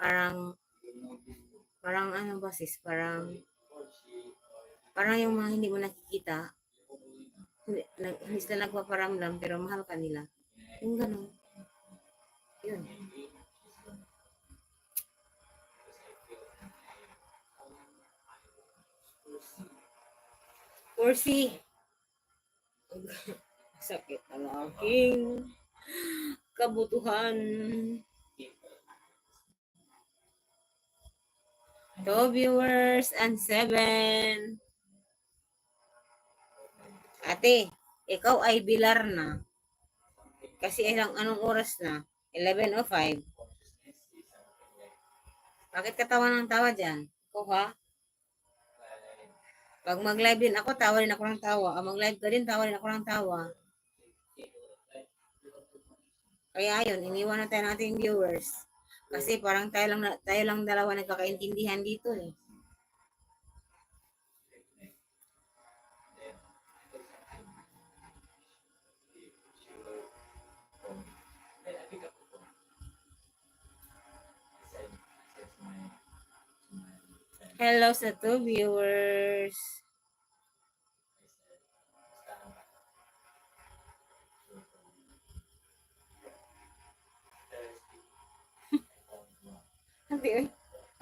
Parang, ano ba sis, parang yung mga hindi mo nakikita, hindi sila nagpaparamdam, pero mahal ka nila. Yung ganun. Yun. Kursi. Sakit ang aking kabutuhan. 2 viewers and 7. Ate, ikaw ay bilar na. Kasi anong oras na? 11:05. Bakit ka tawa ng tawa dyan? Ikaw ha? Pag mag-live din ako, tawa rin ako ng tawa. Mag-live ka din, tawa rin ako ng tawa. Kaya yun, iniwan na tayo ng ating viewers. Kasi parang tayo lang dalawa nagkakaintindihan dito eh. Hello sa 2 viewers.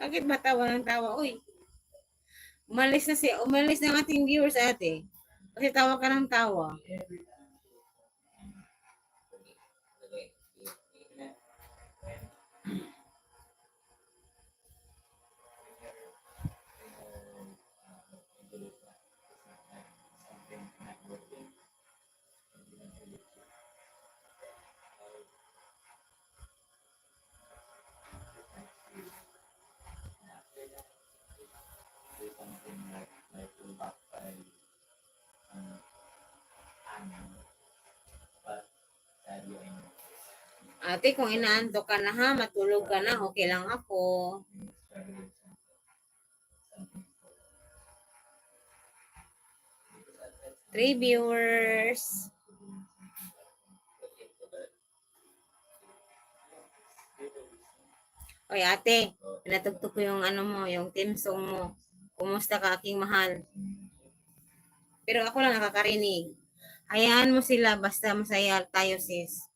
Bakit ba tawa ng tawa? Uy, umalis na ating viewers ate. Kasi tawa ka ng tawa. Ate, kung inaantok ka na ha, matulog ka na, okay lang ako. Three viewers. Oy ate, pinatugtog ko yung ano mo, yung team song mo. Kumusta ka aking mahal? Pero ako lang nakakarinig. Hayaan mo sila, basta masaya tayo sis.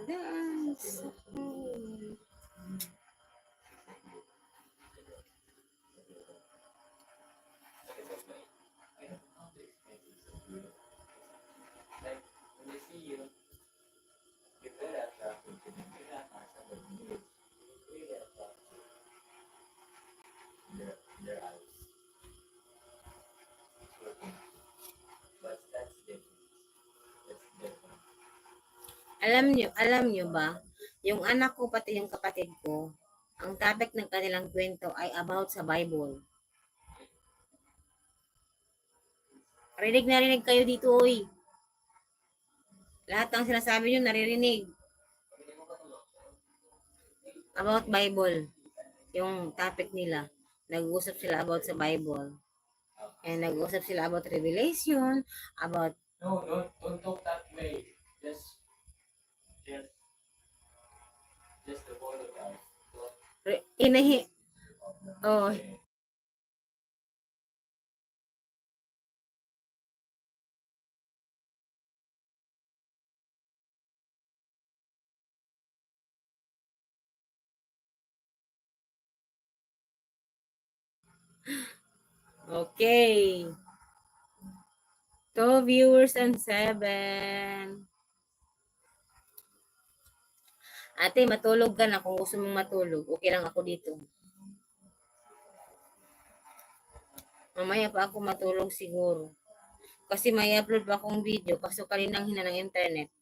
Dance. Alam nyo ba, yung anak ko pati yung kapatid ko, ang topic ng kanilang kwento ay about sa Bible. Rinig na rinig kayo dito, oy. Lahat ng sinasabi nyo, naririnig. About Bible. Yung topic nila. Nag-uusap sila about sa Bible. And nag-uusap sila about Revelation, about... No, don't talk that way. Just the both of us. Oh, okay. 2 viewers and 7. Ate, matulog ka na kung gusto mong matulog. Okay lang ako dito. Mamaya pa ako matulog siguro. Kasi may upload pa akong video. Kaso kaninang hina ng internet.